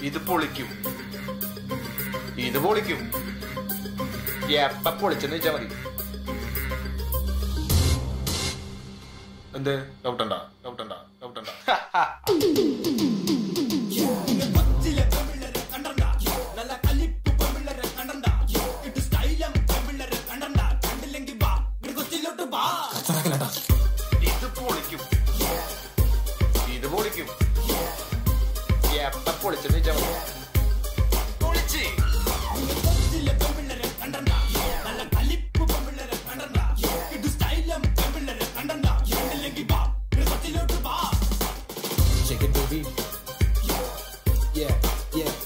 ഇത് പൊളിക്കും, ഇത് പൊളിക്കും. എപ്പ പൊളിച്ചെന്ന് വെച്ചാ മതി. എന്ത് ഡൗട്ടണ്ട ഡൗട്ടണ്ട ഡൗട്ടണ്ട. ഇത് പൊളിക്കും, ഇത് പൊളിക്കും. എപ്പ പൊളിച്ചെന്ന് വെച്ചാ മതി. പൊളിച്ച് Shake it, baby. Yeah, yeah.